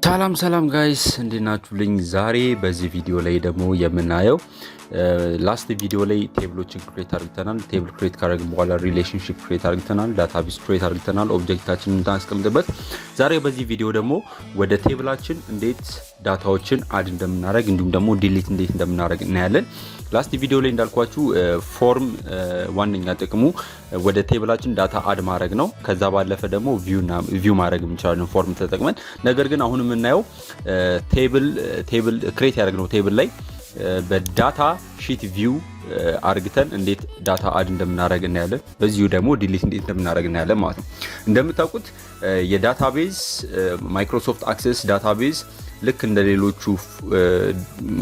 ሰላም ጋይስ እንዴት ናችሁልኝ? ዛሬ በዚህ ቪዲዮ ላይ ደግሞ የምናየው ላስት ቪዲዮ ላይ ቴብሎችን ክሬት አድርገናል። ቴብል ክሬት ካደረግን በኋላ ሪሌሽንሺፕ ክሬት አድርገናል፣ ዳታቤዝ ክሬት አድርገናል፣ ኦብጀክታችንን እናስቀምጥበት። ዛሬ በዚህ ቪዲዮ ደግሞ ወደ ቴብላችን እንዴት ዳታዎችን አድ እንደምናደርግ እንዲሁም ደግሞ ዲሊት እንዴት እንደምናደርግ እናያለን። ላስት ቪዲዮ ላይ እንዳልኳችሁ ፎርም ዋነኛ ጥቅሙ ወደ ቴብላችን ዳታ አድ ማድረግ ነው። ከዛ ባለፈ ደግሞ ቪው ማድረግ እንችላለን ፎርም ተጠቅመን። ነገር ግን አሁን የምናየው ቴብል ክሬት ያደረግነው ቴብል ላይ በዳታ ሺት ቪው አርግተን እንዴት ዳታ አድ እንደምናደርግ እናያለን። በዚሁ ደግሞ ዲሊት እንዴት እንደምናደርግ እናያለን ማለት ነው። እንደምታውቁት የዳታቤዝ ማይክሮሶፍት አክሰስ ዳታቤዝ ልክ እንደ ሌሎቹ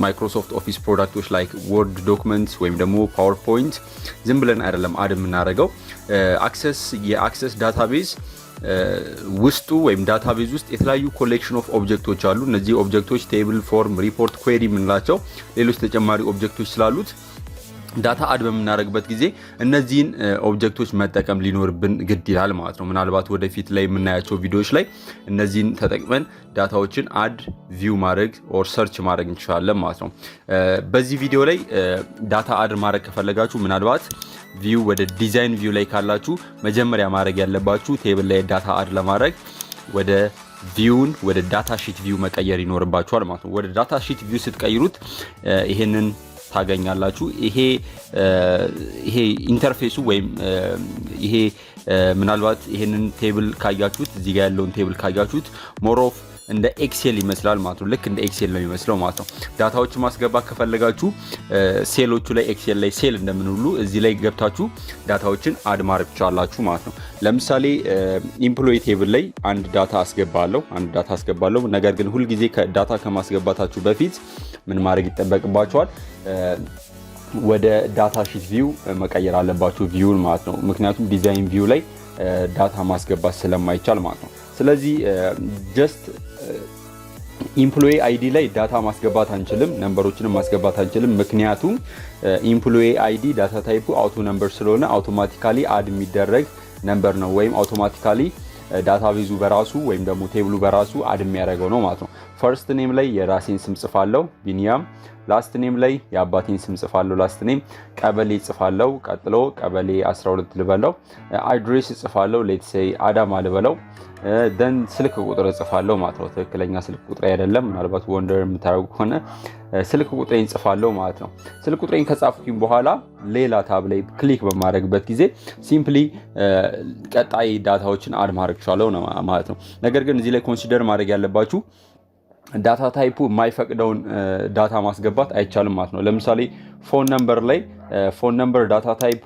ማይክሮሶፍት ኦፊስ ፕሮዳክቶች ላይክ ወርድ ዶክመንትስ ወይም ደግሞ ፓወርፖይንት ዝም ብለን አይደለም አድ የምናደርገው። የአክሰስ ዳታቤዝ ውስጡ ወይም ዳታቤዝ ውስጥ የተለያዩ ኮሌክሽን ኦፍ ኦብጀክቶች አሉ። እነዚህ ኦብጀክቶች ቴብል፣ ፎርም፣ ሪፖርት፣ ኩዌሪ የምንላቸው ሌሎች ተጨማሪ ኦብጀክቶች ስላሉት ዳታ አድ በምናደርግበት ጊዜ እነዚህን ኦብጀክቶች መጠቀም ሊኖርብን ግድ ይላል ማለት ነው። ምናልባት ወደፊት ላይ የምናያቸው ቪዲዮዎች ላይ እነዚህን ተጠቅመን ዳታዎችን አድ ቪው ማድረግ ኦር ሰርች ማድረግ እንችላለን ማለት ነው። በዚህ ቪዲዮ ላይ ዳታ አድ ማድረግ ከፈለጋችሁ ምናልባት ቪው ወደ ዲዛይን ቪው ላይ ካላችሁ መጀመሪያ ማድረግ ያለባችሁ ቴብል ላይ ዳታ አድ ለማድረግ ወደ ቪውን ወደ ዳታ ሺት ቪው መቀየር ይኖርባችኋል ማለት ነው። ወደ ዳታ ሺት ቪው ስትቀይሩት ይሄንን ታገኛላችሁ። ይሄ ኢንተርፌሱ ወይም ይሄ ምናልባት ይሄንን ቴብል ካያችሁት እዚህ ጋር ያለውን ቴብል ካያችሁት ሞር ኦፍ እንደ ኤክሴል ይመስላል ማለት ነው። ልክ እንደ ኤክሴል ነው የሚመስለው ማለት ነው። ዳታዎችን ማስገባት ከፈለጋችሁ ሴሎቹ ላይ ኤክሴል ላይ ሴል እንደምንውሉ እዚህ ላይ ገብታችሁ ዳታዎችን አድ ማድረግ ትችላላችሁ ማለት ነው። ለምሳሌ ኢምፕሎይ ቴብል ላይ አንድ ዳታ አስገባለሁ። ነገር ግን ሁል ጊዜ ዳታ ከማስገባታችሁ በፊት ምን ማድረግ ይጠበቅባችኋል? ወደ ዳታ ሺት ቪው መቀየር አለባችሁ ቪውን ማለት ነው። ምክንያቱም ዲዛይን ቪው ላይ ዳታ ማስገባት ስለማይቻል ማለት ነው። ስለዚህ ጀስት ኢምፕሎይ አይዲ ላይ ዳታ ማስገባት አንችልም፣ ነምበሮችንም ማስገባት አንችልም። ምክንያቱም ኢምፕሎይ አይዲ ዳታ ታይፑ አውቶ ነምበር ስለሆነ አውቶማቲካሊ አድ የሚደረግ ነምበር ነው፣ ወይም አውቶማቲካሊ ዳታቤዙ በራሱ ወይም ደግሞ ቴብሉ በራሱ አድ የሚያደርገው ነው ማለት ነው። ፈርስት ኔም ላይ የራሴን ስም ጽፋለሁ ቢኒያም፣ ላስት ኔም ላይ የአባቴን ስም ጽፋለሁ ላስት ኔም፣ ቀበሌ ጽፋለሁ፣ ቀጥሎ ቀበሌ 12 ልበለው፣ አድሬስ ጽፋለሁ ሌትስ ሴይ አዳማ ልበለው፣ ደን ስልክ ቁጥር ጽፋለሁ ማለት ነው። ትክክለኛ ስልክ ቁጥር አይደለም፣ ምናልባት ወንደር የምታደርጉ ከሆነ ስልክ ቁጥሬን ጽፋለሁ ማለት ነው። ስልክ ቁጥሬን ከጻፍኩኝ በኋላ ሌላ ታብ ላይ ክሊክ በማድረግበት ጊዜ ሲምፕሊ ቀጣይ ዳታዎችን አድ ማድረግ ቻለው ነው ማለት ነው። ነገር ግን እዚህ ላይ ኮንሲደር ማድረግ ያለባችሁ ዳታ ታይፑ የማይፈቅደውን ዳታ ማስገባት አይቻልም ማለት ነው። ለምሳሌ ፎን ነምበር ላይ ፎን ነምበር ዳታ ታይፑ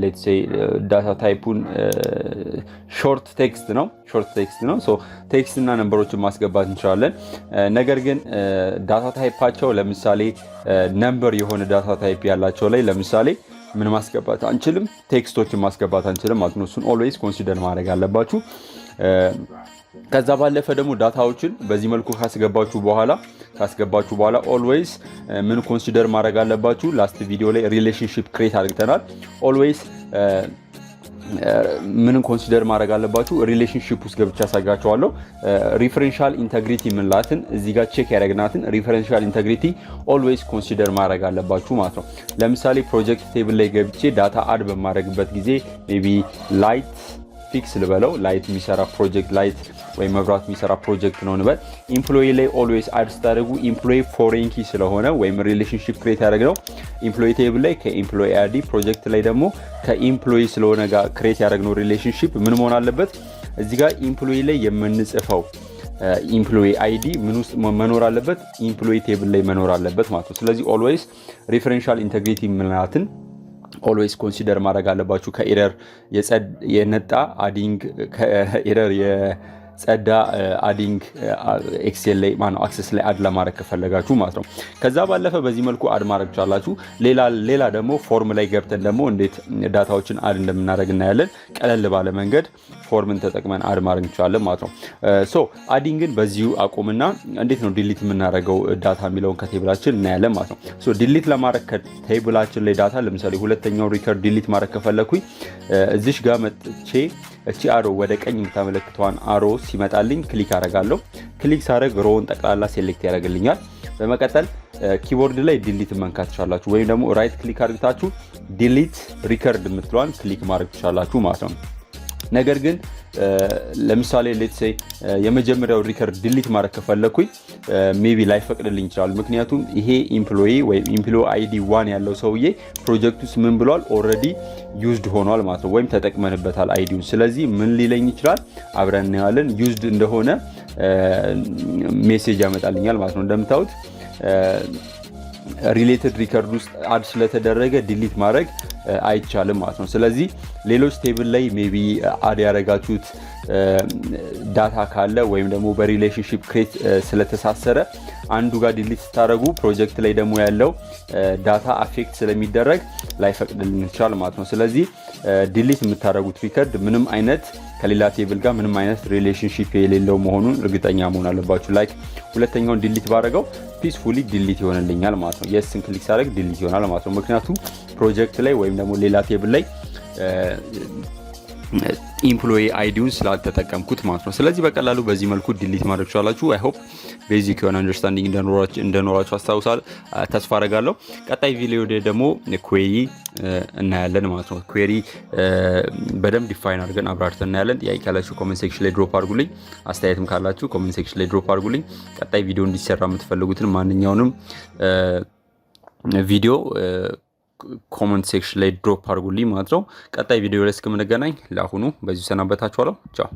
ሌትስ ሴይ ዳታ ታይፑን ሾርት ቴክስት ነው። ሶ ቴክስት እና ነምበሮችን ማስገባት እንችላለን። ነገር ግን ዳታ ታይፓቸው ለምሳሌ ነምበር የሆነ ዳታ ታይፕ ያላቸው ላይ ለምሳሌ ምን ማስገባት አንችልም? ቴክስቶችን ማስገባት አንችልም ማለት ነው። እሱን ኦልዌይስ ኮንሲደር ማድረግ አለባችሁ። ከዛ ባለፈ ደግሞ ዳታዎችን በዚህ መልኩ ካስገባችሁ በኋላ ኦልዌይስ ምን ኮንሲደር ማድረግ አለባችሁ? ላስት ቪዲዮ ላይ ሪሌሽንሺፕ ክሬት አድርገናል። ኦልዌይስ ምን ኮንሲደር ማድረግ አለባችሁ? ሪሌሽንሺፕ ውስጥ ገብቻ ያሳጋችኋለሁ። ሪፈረንሻል ኢንተግሪቲ ምንላትን እዚህ ጋር ቼክ ያደረግናትን ሪፈረንሻል ኢንተግሪቲ ኦልዌይስ ኮንሲደር ማድረግ አለባችሁ ማለት ነው። ለምሳሌ ፕሮጀክት ቴብል ላይ ገብቼ ዳታ አድ በማድረግበት ጊዜ ሜቢ ላይት ፊክስ ልበለው፣ ላይት የሚሰራ ፕሮጀክት ላይት ወይም መብራት የሚሰራ ፕሮጀክት ነው እንበል። ኢምፕሎይ ላይ ኦልዌይስ አድ ስታደርጉ ኢምፕሎይ ፎሬን ኪ ስለሆነ ወይም ሪሌሽንሺፕ ክሬት ያደረግነው ኢምፕሎይ ቴብል ላይ ከኢምፕሎይ አይዲ፣ ፕሮጀክት ላይ ደግሞ ከኢምፕሎይ ስለሆነ ጋር ክሬት ያደረግነው ሪሌሽንሺፕ ምን መሆን አለበት? እዚህ ጋር ኢምፕሎይ ላይ የምንጽፈው ኢምፕሎይ አይዲ ምን ውስጥ መኖር አለበት? ኢምፕሎይ ቴብል ላይ መኖር አለበት ማለት ነው። ስለዚህ ኦልዌይስ ሪፈረንሻል ኢንተግሪቲ ምናትን ኦልዌይስ ኮንሲደር ማድረግ አለባችሁ። ከኤረር የነጣ አዲንግ ከኤረር የጸዳ አዲንግ ኤክሴል ላይ አክሰስ ላይ አድ ለማድረግ ከፈለጋችሁ ማለት ነው። ከዛ ባለፈ በዚህ መልኩ አድ ማድረግ ትችላላችሁ። ሌላ ደግሞ ፎርም ላይ ገብተን ደግሞ እንዴት ዳታዎችን አድ እንደምናደርግ እናያለን። ቀለል ባለ መንገድ ፎርምን ተጠቅመን አድ ማድረግ እንችላለን ማለት ነው። ሶ አዲንግን በዚሁ አቁምና እንዴት ነው ዲሊት የምናደርገው ዳታ የሚለውን ከቴብላችን እናያለን ማለት ነው። ሶ ዲሊት ለማድረግ ከቴብላችን ላይ ዳታ ለምሳሌ ሁለተኛው ሪከርድ ዲሊት ማድረግ ከፈለኩኝ እዚሽ ጋር መጥቼ እቺ አሮ ወደ ቀኝ የምታመለክተዋን አሮ ሲመጣልኝ ክሊክ አደርጋለሁ ክሊክ ሳደርግ ሮውን ጠቅላላ ሴሌክት ያደርግልኛል በመቀጠል ኪቦርድ ላይ ዲሊት መንካት ትችላላችሁ ወይም ደግሞ ራይት ክሊክ አድርጋችሁ ዲሊት ሪከርድ የምትሏን ክሊክ ማድረግ ትችላላችሁ ማለት ነው ነገር ግን ለምሳሌ ሌትስ ሴይ የመጀመሪያው ሪከርድ ዲሊት ማድረግ ከፈለኩኝ ሜቢ ላይፈቅድልኝ ይችላል ምክንያቱም ይሄ ኤምፕሎይ ወይም ኤምፕሎይ አይዲ 1 ያለው ሰውዬ ፕሮጀክቱስ ምን ብሏል ኦሬዲ ዩዝድ ሆኗል ማለት ነው ወይም ተጠቅመንበታል አይዲውን ስለዚህ ምን ሊለኝ ይችላል አብረን እናያለን ዩዝድ እንደሆነ ሜሴጅ ያመጣልኛል ማለት ነው እንደምታዩት ሪሌትድ ሪከርድ ውስጥ አድ ስለተደረገ ዲሊት ማድረግ አይቻልም ማለት ነው ስለዚህ ሌሎች ቴብል ላይ ሜቢ አድ ያደረጋችሁት ዳታ ካለ ወይም ደግሞ በሪሌሽንሺፕ ክሬት ስለተሳሰረ አንዱ ጋር ዲሊት ስታደርጉ ፕሮጀክት ላይ ደግሞ ያለው ዳታ አፌክት ስለሚደረግ ላይፈቅድልን ይችላል ማለት ነው ስለዚህ ዲሊት የምታደርጉት ሪከርድ ምንም አይነት ከሌላ ቴብል ጋር ምንም አይነት ሪሌሽንሺፕ የሌለው መሆኑን እርግጠኛ መሆን አለባችሁ ላይክ ሁለተኛውን ዲሊት ባደረገው ፒስፉሊ ዲሊት ይሆንልኛል ማለት ነው የስን ክሊክ ሳደርግ ዲሊት ይሆናል ማለት ነው ምክንያቱም ፕሮጀክት ላይ ወይም ደግሞ ሌላ ቴብል ላይ ኤምፕሎይ አይዲውን ስላልተጠቀምኩት ማለት ነው ስለዚህ በቀላሉ በዚህ መልኩ ዲሊት ማድረግ ትችላላችሁ አይ ሆፕ ቤዚክ የሆነ አንደርስታንዲንግ እንደኖራችሁ ተስፋ አደርጋለሁ ቀጣይ ቪዲዮ ደግሞ ኩዌሪ እናያለን ማለት ነው ኩዌሪ በደንብ ዲፋይን አድርገን አብራርተን እናያለን ጥያቄ ካላችሁ ኮሜንት ሴክሽን ላይ ድሮፕ አድርጉልኝ አስተያየትም ካላችሁ ኮሜንት ሴክሽን ላይ ድሮፕ አድርጉልኝ ቀጣይ ቪዲዮ እንዲሰራ የምትፈልጉትን ማንኛውንም ቪዲዮ ኮሜንት ሴክሽን ላይ ድሮፕ አድርጉልኝ ማለት ነው ቀጣይ ቪዲዮ ላይ እስከምንገናኝ ለአሁኑ በዚሁ ሰናበታችኋለሁ ቻው